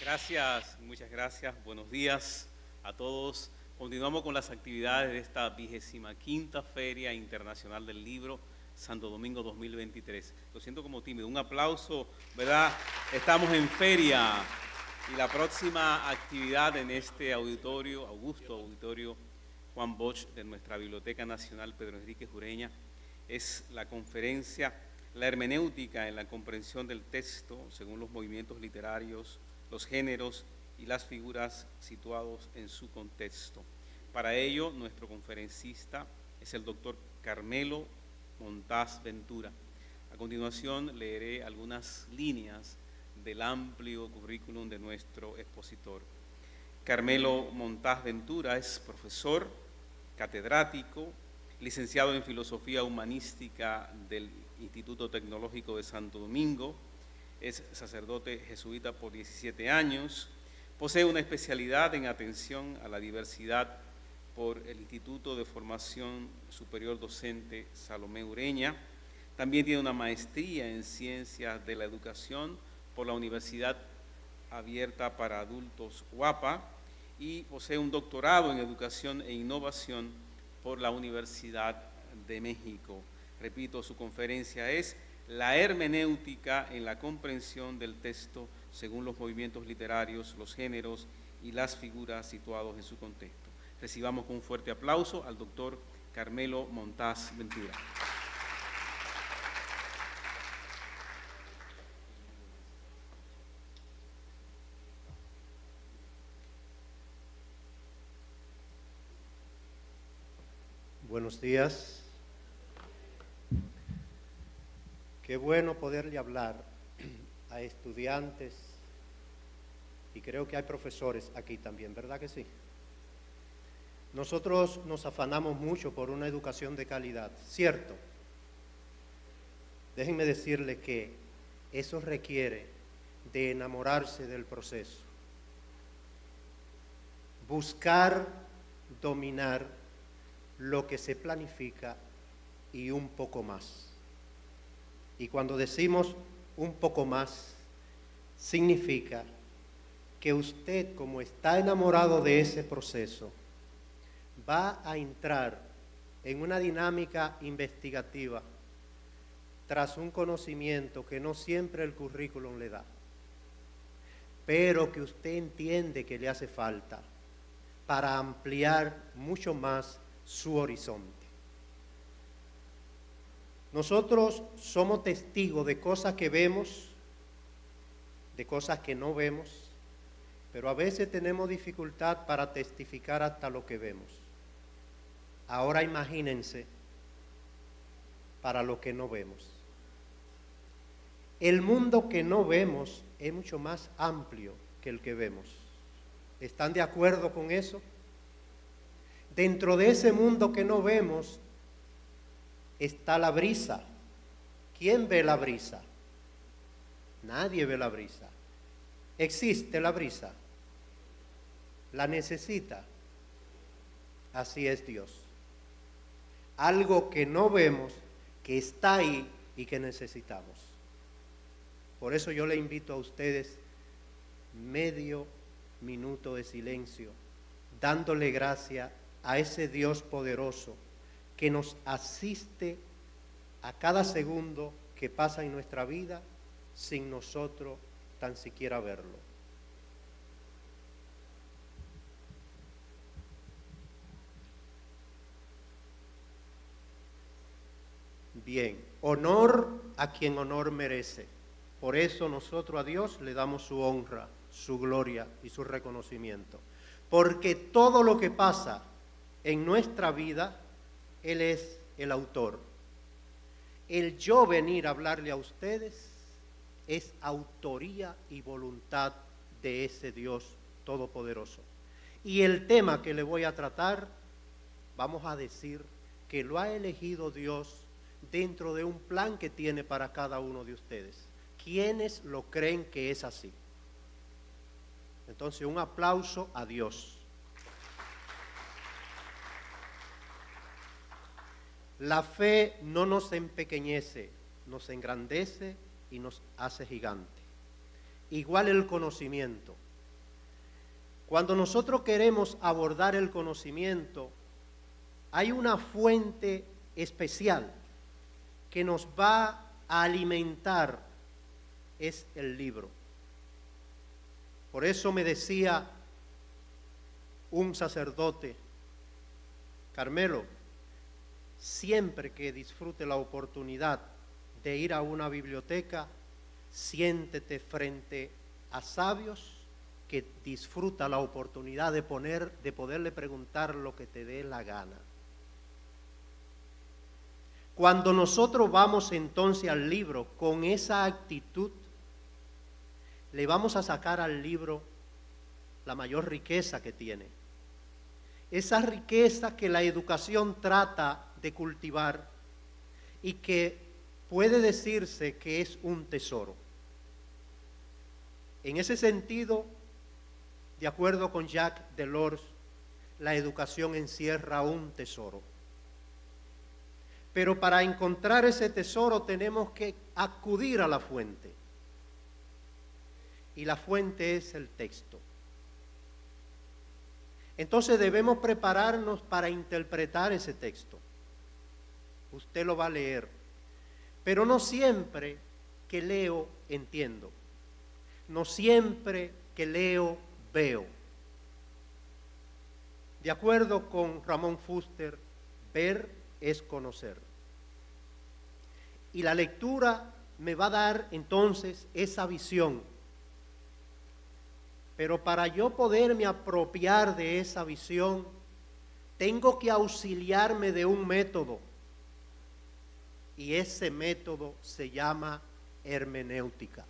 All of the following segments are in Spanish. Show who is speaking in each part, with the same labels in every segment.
Speaker 1: Gracias, muchas gracias. Buenos días a todos. Continuamos con las actividades de esta 25ª Feria Internacional del Libro Santo Domingo 2023. Lo siento como tímido. Un aplauso, ¿verdad? Estamos en feria y la próxima actividad en este auditorio, Augusto Auditorio Juan Bosch de nuestra Biblioteca Nacional Pedro Enrique Ureña, es la conferencia La hermenéutica en la comprensión del texto según los movimientos literarios, los géneros y las figuras situados en su contexto. Para ello, nuestro conferencista es el doctor Carmelo Montaz Ventura. A continuación, leeré algunas líneas del amplio currículum de nuestro expositor. Carmelo Montaz Ventura es profesor, catedrático, licenciado en Filosofía Humanística del Instituto Tecnológico de Santo Domingo, es sacerdote jesuita por 17 años, posee una especialidad en atención a la diversidad por el Instituto de Formación Superior Docente Salomé Ureña, también tiene una maestría en Ciencias de la Educación por la Universidad Abierta para Adultos UAPA y posee un doctorado en Educación e Innovación por la Universidad de México. Repito, su conferencia es La hermenéutica en la comprensión del texto según los movimientos literarios, los géneros y las figuras situados en su contexto. Recibamos con un fuerte aplauso al doctor Carmelo Montaz Ventura.
Speaker 2: Buenos días. Qué bueno poderle hablar a estudiantes y creo que hay profesores aquí también, ¿verdad que sí? Nosotros nos afanamos mucho por una educación de calidad, ¿cierto? Déjenme decirle que eso requiere de enamorarse del proceso, buscar dominar lo que se planifica y un poco más. Y cuando decimos un poco más, significa que usted, como está enamorado de ese proceso, va a entrar en una dinámica investigativa tras un conocimiento que no siempre el currículum le da, pero que usted entiende que le hace falta para ampliar mucho más su horizonte. Nosotros somos testigos de cosas que vemos, de cosas que no vemos, pero a veces tenemos dificultad para testificar hasta lo que vemos. Ahora imagínense para lo que no vemos. El mundo que no vemos es mucho más amplio que el que vemos. ¿Están de acuerdo con eso? Dentro de ese mundo que no vemos está la brisa. ¿Quién ve la brisa? Nadie ve la brisa. ¿Existe la brisa? ¿La necesita? Así es Dios. Algo que no vemos, que está ahí y que necesitamos. Por eso yo le invito a ustedes medio minuto de silencio, dándole gracias a ese Dios poderoso que nos asiste a cada segundo que pasa en nuestra vida sin nosotros tan siquiera verlo. Bien, honor a quien honor merece. Por eso nosotros a Dios le damos su honra, su gloria y su reconocimiento. Porque todo lo que pasa en nuestra vida, Él es el autor. El yo venir a hablarle a ustedes es autoría y voluntad de ese Dios todopoderoso. Y el tema que le voy a tratar, vamos a decir que lo ha elegido Dios dentro de un plan que tiene para cada uno de ustedes. ¿Quiénes lo creen que es así? Entonces, un aplauso a Dios. La fe no nos empequeñece, nos engrandece y nos hace gigante. Igual el conocimiento. Cuando nosotros queremos abordar el conocimiento, hay una fuente especial que nos va a alimentar, es el libro. Por eso me decía un sacerdote: Carmelo, siempre que disfrute la oportunidad de ir a una biblioteca, siéntete frente a sabios que disfruta la oportunidad de poderle preguntar lo que te dé la gana. Cuando nosotros vamos entonces al libro con esa actitud, le vamos a sacar al libro la mayor riqueza que tiene. Esa riqueza que la educación trata de cultivar y que puede decirse que es un tesoro. En ese sentido, de acuerdo con Jacques Delors, la educación encierra un tesoro. Pero para encontrar ese tesoro tenemos que acudir a la fuente. Y la fuente es el texto. Entonces debemos prepararnos para interpretar ese texto. Usted lo va a leer. Pero no siempre que leo entiendo. No siempre que leo veo. De acuerdo con Ramón Fuster, ver es conocer. Y la lectura me va a dar entonces esa visión. Pero para yo poderme apropiar de esa visión, tengo que auxiliarme de un método. Y ese método se llama hermenéutica.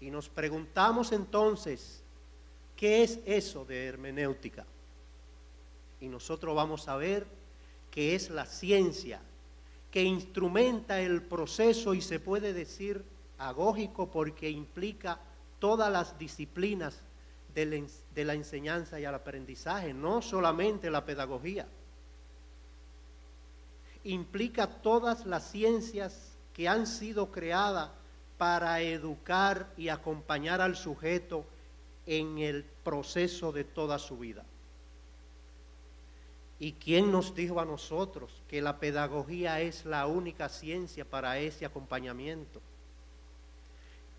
Speaker 2: Y nos preguntamos entonces, ¿qué es eso de hermenéutica? Y nosotros vamos a ver que es la ciencia que instrumenta el proceso, y se puede decir agógico porque implica todas las disciplinas de la enseñanza y el aprendizaje, no solamente la pedagogía. Implica todas las ciencias que han sido creadas para educar y acompañar al sujeto en el proceso de toda su vida. ¿Y quién nos dijo a nosotros que la pedagogía es la única ciencia para ese acompañamiento?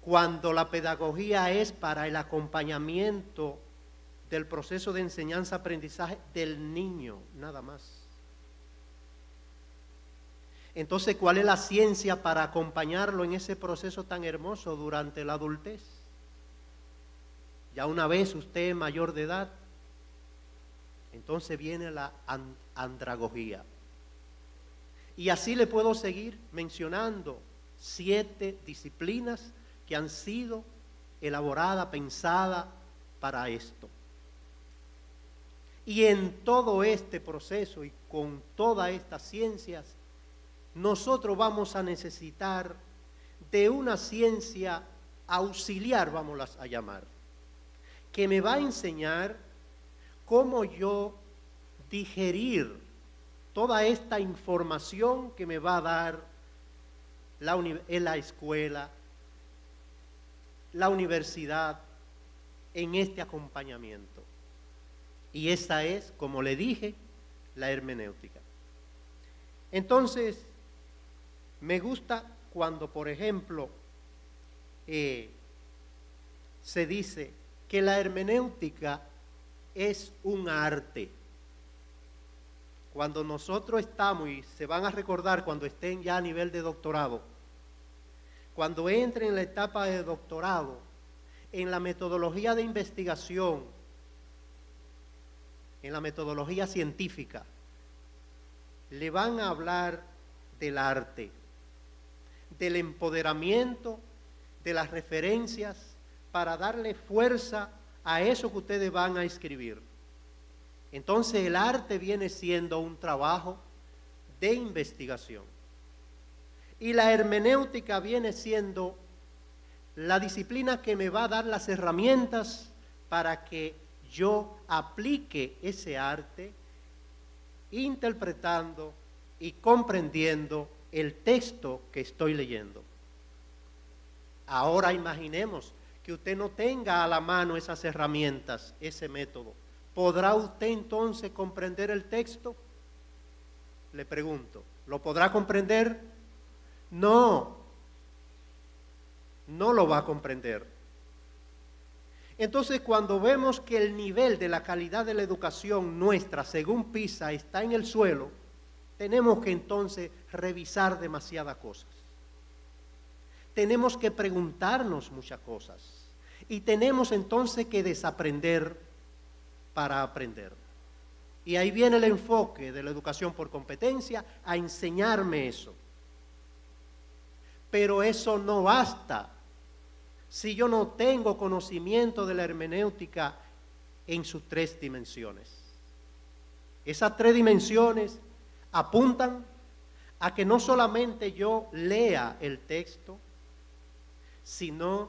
Speaker 2: Cuando la pedagogía es para el acompañamiento del proceso de enseñanza-aprendizaje del niño, nada más. Entonces, ¿cuál es la ciencia para acompañarlo en ese proceso tan hermoso durante la adultez? Ya una vez usted es mayor de edad, entonces viene la andragogía. Y así le puedo seguir mencionando 7 disciplinas que han sido elaboradas, pensadas para esto. Y en todo este proceso y con todas estas ciencias, nosotros vamos a necesitar de una ciencia auxiliar, vamos a llamar, que me va a enseñar cómo yo digerir toda esta información que me va a dar la escuela, la universidad, en este acompañamiento. Y esa es, como le dije, la hermenéutica. Entonces, me gusta cuando, por ejemplo, se dice que la hermenéutica es un arte. Cuando nosotros estamos, y se van a recordar cuando estén ya a nivel de doctorado, cuando entren en la etapa de doctorado, en la metodología de investigación, en la metodología científica, le van a hablar del arte, del empoderamiento, de las referencias, para darle fuerza a eso que ustedes van a escribir. Entonces el arte viene siendo un trabajo de investigación. Y la hermenéutica viene siendo la disciplina que me va a dar las herramientas para que yo aplique ese arte interpretando y comprendiendo el texto que estoy leyendo. Ahora imaginemos que usted no tenga a la mano esas herramientas, ese método, ¿podrá usted entonces comprender el texto? Le pregunto, ¿lo podrá comprender? No, no lo va a comprender. Entonces, cuando vemos que el nivel de la calidad de la educación nuestra, según PISA, está en el suelo, tenemos que entonces revisar demasiadas cosas. Tenemos que preguntarnos muchas cosas. Y tenemos entonces que desaprender para aprender. Y ahí viene el enfoque de la educación por competencia, a enseñarme eso. Pero eso no basta si yo no tengo conocimiento de la hermenéutica en sus tres dimensiones. Esas tres dimensiones apuntan a que no solamente yo lea el texto, sino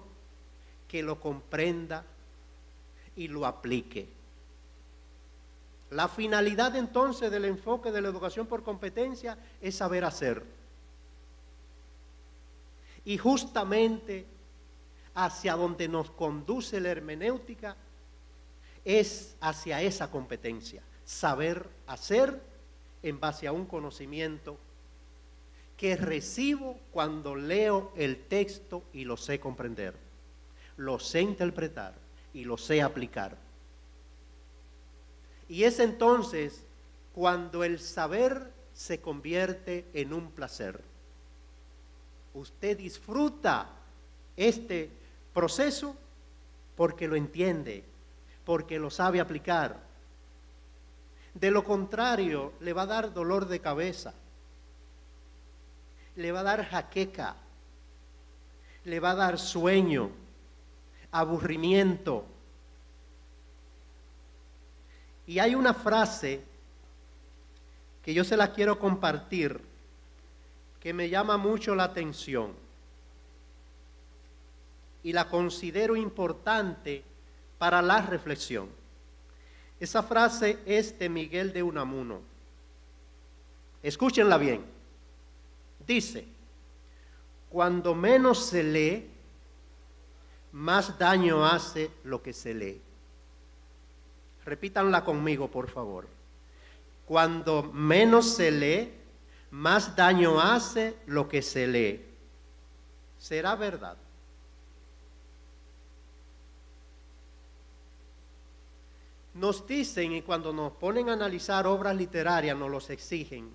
Speaker 2: que lo comprenda y lo aplique. La finalidad entonces del enfoque de la educación por competencia es saber hacer. Y justamente hacia donde nos conduce la hermenéutica es hacia esa competencia, saber hacer en base a un conocimiento que recibo cuando leo el texto y lo sé comprender, lo sé interpretar y lo sé aplicar. Y es entonces cuando el saber se convierte en un placer. Usted disfruta este proceso porque lo entiende, porque lo sabe aplicar. De lo contrario, le va a dar dolor de cabeza, le va a dar jaqueca, le va a dar sueño, aburrimiento. Y hay una frase que yo se la quiero compartir, que me llama mucho la atención y la considero importante para la reflexión. Esa frase es de Miguel de Unamuno. Escúchenla bien. Dice: cuando menos se lee, más daño hace lo que se lee. Repítanla conmigo, por favor. Cuando menos se lee, más daño hace lo que se lee. ¿Será verdad? Nos dicen, y cuando nos ponen a analizar obras literarias, nos los exigen,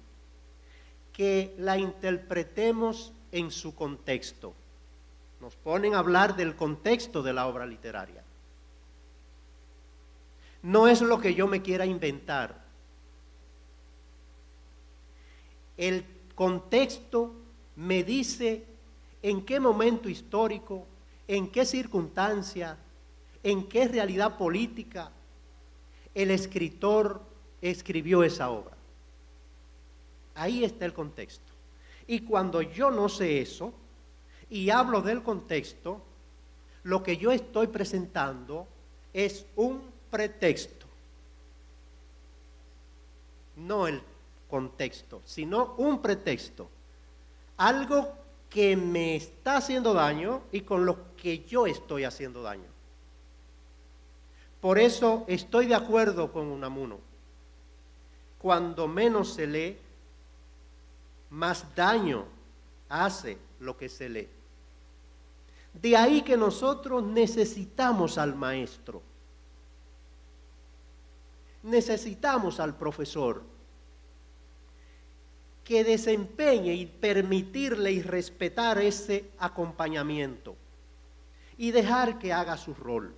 Speaker 2: que la interpretemos en su contexto. Nos ponen a hablar del contexto de la obra literaria. No es lo que yo me quiera inventar. El contexto me dice en qué momento histórico, en qué circunstancia, en qué realidad política el escritor escribió esa obra. Ahí está el contexto. Y cuando yo no sé eso y hablo del contexto, lo que yo estoy presentando es un pretexto. No el contexto, sino un pretexto. Algo que me está haciendo daño y con lo que yo estoy haciendo daño. Por eso estoy de acuerdo con Unamuno. Cuando menos se lee, más daño hace lo que se lee. De ahí que nosotros necesitamos al maestro. Necesitamos al profesor que desempeñe y permitirle y respetar ese acompañamiento y dejar que haga su rol.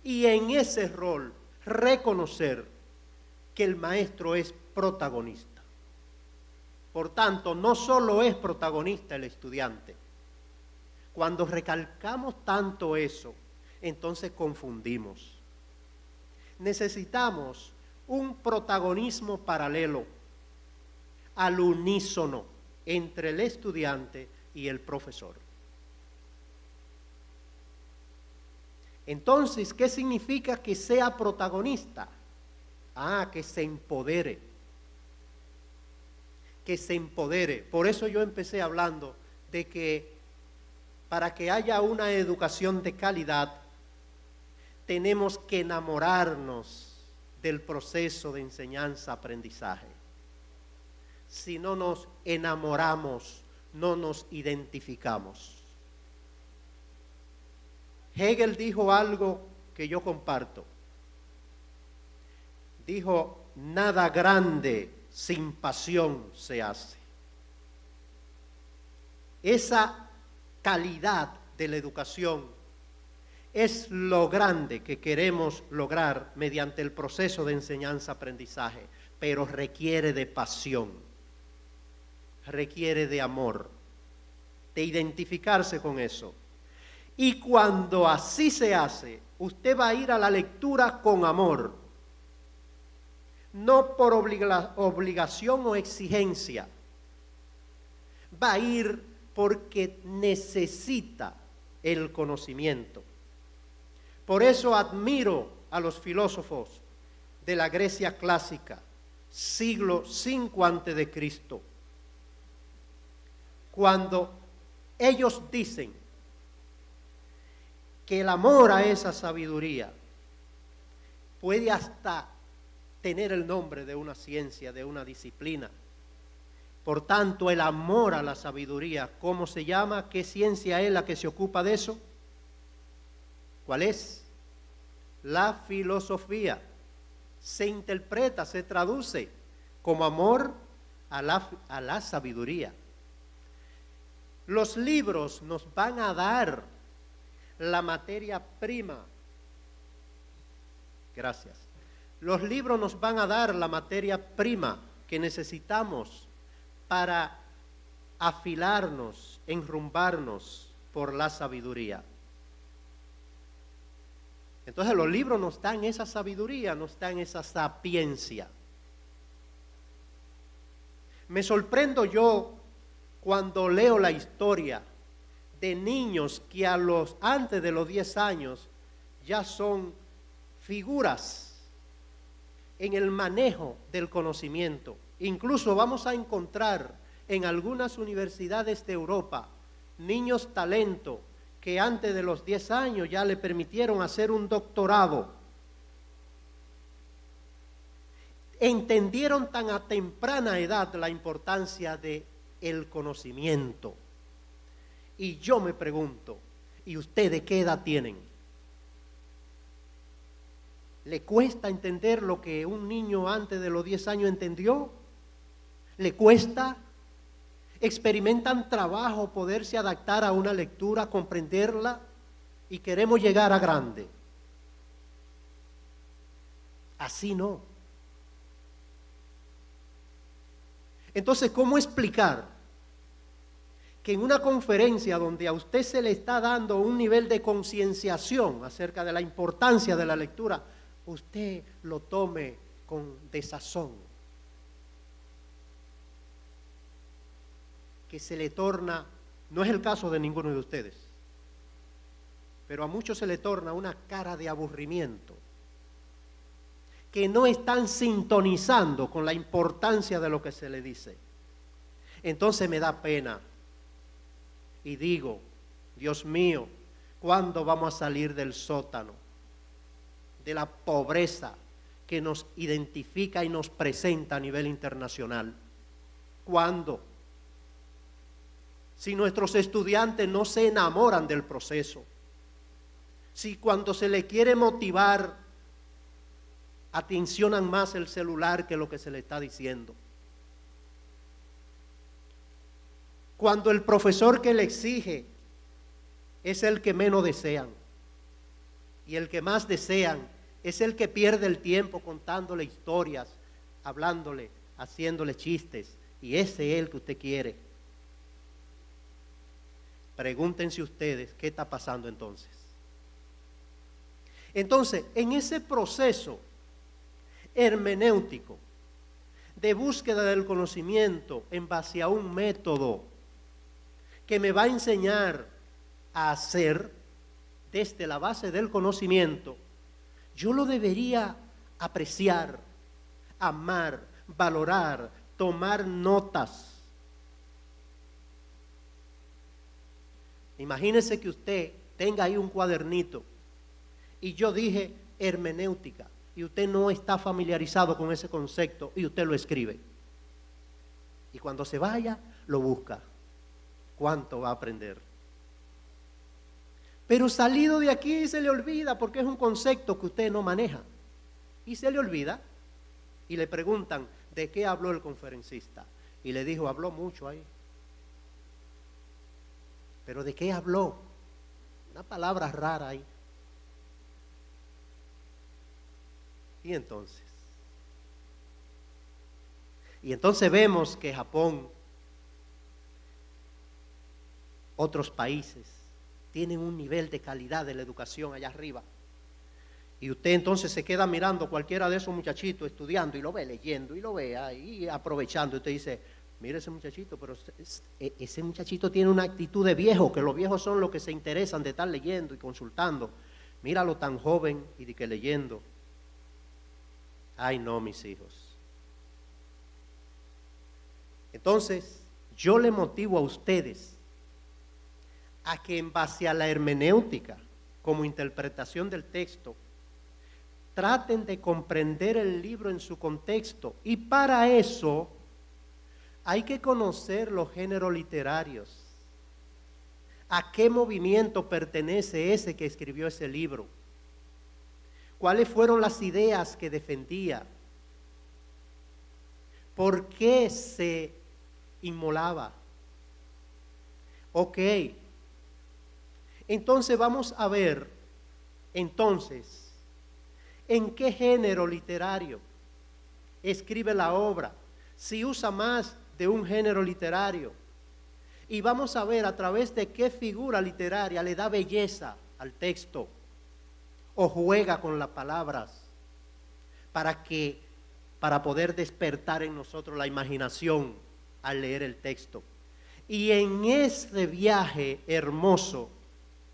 Speaker 2: Y en ese rol reconocer que el maestro es protagonista. Por tanto, no solo es protagonista el estudiante. Cuando recalcamos tanto eso, entonces confundimos. Necesitamos un protagonismo paralelo, al unísono, entre el estudiante y el profesor. Entonces, ¿qué significa que sea protagonista? Que se empodere. Que se empodere. Por eso yo empecé hablando de que para que haya una educación de calidad, tenemos que enamorarnos del proceso de enseñanza-aprendizaje. Si no nos enamoramos, no nos identificamos. Hegel dijo algo que yo comparto. Dijo, nada grande sin pasión se hace. Esa calidad de la educación es lo grande que queremos lograr mediante el proceso de enseñanza-aprendizaje, pero requiere de pasión, requiere de amor, de identificarse con eso. Y cuando así se hace, usted va a ir a la lectura con amor, no por obligación o exigencia. Va a ir porque necesita el conocimiento. Por eso admiro a los filósofos de la Grecia clásica, siglo V a.C., cuando ellos dicen que el amor a esa sabiduría puede hasta tener el nombre de una ciencia, de una disciplina. Por tanto, el amor a la sabiduría, ¿cómo se llama? ¿Qué ciencia es la que se ocupa de eso? ¿Cuál es? La filosofía. Se interpreta, se traduce como amor a la sabiduría. Los libros nos van a dar la materia prima. Gracias. Los libros nos van a dar la materia prima que necesitamos para afilarnos, enrumbarnos por la sabiduría. Entonces los libros nos dan esa sabiduría, nos dan esa sapiencia. Me sorprendo yo cuando leo la historia de niños que antes de los 10 años ya son figuras en el manejo del conocimiento. Incluso vamos a encontrar en algunas universidades de Europa niños talento que antes de los 10 años ya le permitieron hacer un doctorado. Entendieron tan a temprana edad la importancia del conocimiento. Y yo me pregunto, ¿y ustedes qué edad tienen? ¿Le cuesta entender lo que un niño antes de los 10 años entendió? ¿Le cuesta? ¿Experimentan trabajo poderse adaptar a una lectura, comprenderla? Y queremos llegar a grande. Así no. Entonces, ¿cómo explicar que en una conferencia donde a usted se le está dando un nivel de concienciación acerca de la importancia de la lectura, usted lo tome con desazón? Que se le torna, no es el caso de ninguno de ustedes, pero a muchos se le torna una cara de aburrimiento, que no están sintonizando con la importancia de lo que se le dice. Entonces me da pena y digo, Dios mío, ¿cuándo vamos a salir del sótano, de la pobreza que nos identifica y nos presenta a nivel internacional? ¿Cuándo? Si nuestros estudiantes no se enamoran del proceso, si cuando se le quiere motivar atencionan más el celular que lo que se le está diciendo, cuando el profesor que le exige es el que menos desean y el que más desean es el que pierde el tiempo contándole historias, hablándole, haciéndole chistes, y ese es el que usted quiere. Pregúntense ustedes qué está pasando entonces. Entonces, en ese proceso hermenéutico de búsqueda del conocimiento en base a un método que me va a enseñar a hacer desde la base del conocimiento, yo lo debería apreciar, amar, valorar, tomar notas. Imagínese que usted tenga ahí un cuadernito y yo dije hermenéutica y usted no está familiarizado con ese concepto y usted lo escribe. Y cuando se vaya, lo busca. ¿Cuánto va a aprender? Pero salido de aquí se le olvida porque es un concepto que usted no maneja. Y se le olvida y le preguntan, ¿de qué habló el conferencista? Y le dijo, habló mucho ahí. ¿Pero de qué habló? Una palabra rara ahí. Y entonces vemos que Japón, otros países, tienen un nivel de calidad de la educación allá arriba. Y usted entonces se queda mirando cualquiera de esos muchachitos estudiando y lo ve leyendo y lo ve ahí aprovechando. Y usted dice, mire ese muchachito, pero ese muchachito tiene una actitud de viejo, que los viejos son los que se interesan de estar leyendo y consultando. Míralo tan joven y de que leyendo. Ay, no, mis hijos. Entonces, yo le motivo a ustedes a que en base a la hermenéutica, como interpretación del texto, traten de comprender el libro en su contexto. Y para eso hay que conocer los géneros literarios. ¿A qué movimiento pertenece ese que escribió ese libro? ¿Cuáles fueron las ideas que defendía? ¿Por qué se inmolaba? Ok. Entonces vamos a ver, ¿en qué género literario escribe la obra? Si usa más de un género literario. Y vamos a ver a través de qué figura literaria le da belleza al texto o juega con las palabras para poder despertar en nosotros la imaginación al leer el texto. Y en ese viaje hermoso,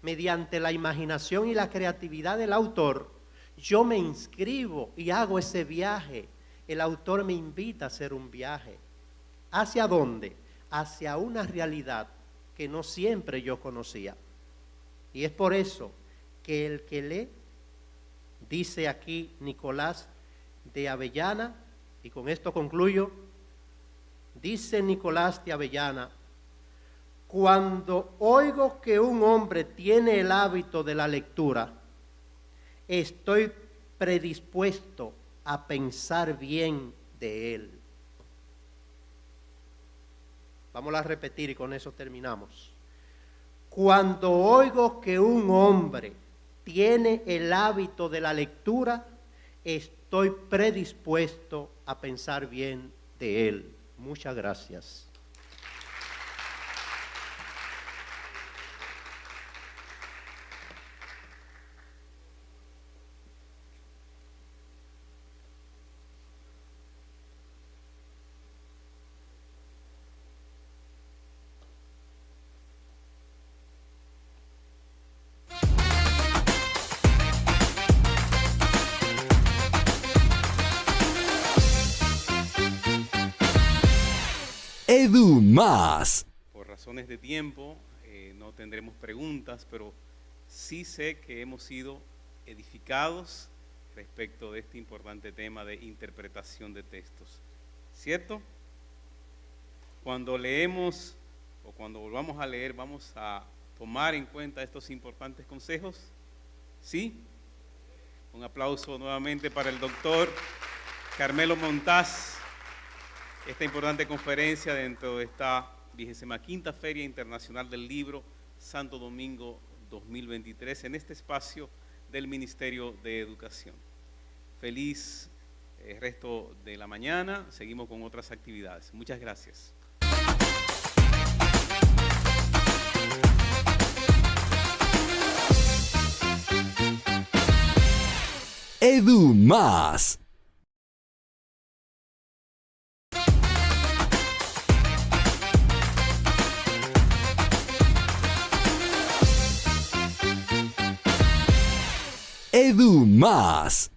Speaker 2: mediante la imaginación y la creatividad del autor, yo me inscribo y hago ese viaje. El autor me invita a hacer un viaje. ¿Hacia dónde? Hacia una realidad que no siempre yo conocía. Y es por eso que el que lee, dice aquí Nicolás de Avellana, y con esto concluyo, dice Nicolás de Avellana, cuando oigo que un hombre tiene el hábito de la lectura, estoy predispuesto a pensar bien de él. Vamos a repetir y con eso terminamos. Cuando oigo que un hombre tiene el hábito de la lectura, estoy predispuesto a pensar bien de él. Muchas gracias.
Speaker 3: Edu Más.
Speaker 1: Por razones de tiempo no tendremos preguntas, pero sí sé que hemos sido edificados respecto de este importante tema de interpretación de textos. ¿Cierto? Cuando leemos o cuando volvamos a leer, ¿vamos a tomar en cuenta estos importantes consejos? ¿Sí? Un aplauso nuevamente para el doctor Carmelo Montaz. Esta importante conferencia dentro de esta 25ª Feria Internacional del Libro Santo Domingo 2023 en este espacio del Ministerio de Educación. Feliz resto de la mañana. Seguimos con otras actividades. Muchas gracias.
Speaker 3: Edu Más. Edu Más.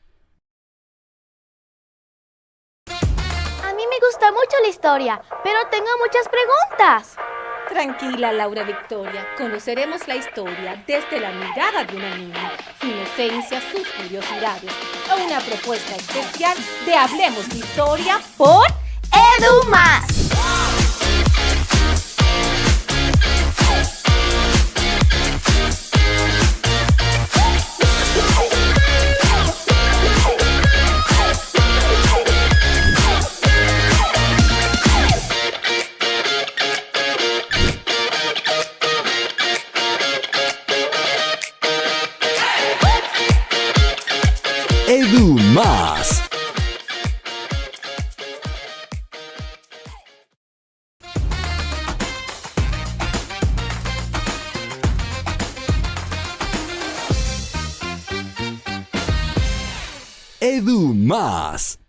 Speaker 4: A mí me gusta mucho la historia, pero tengo muchas preguntas. Tranquila, Laura Victoria. Conoceremos la historia desde la mirada de una niña, su inocencia, sus curiosidades. Una propuesta especial de Hablemos de Historia por
Speaker 5: EduMás.
Speaker 3: EduMás. EduMás.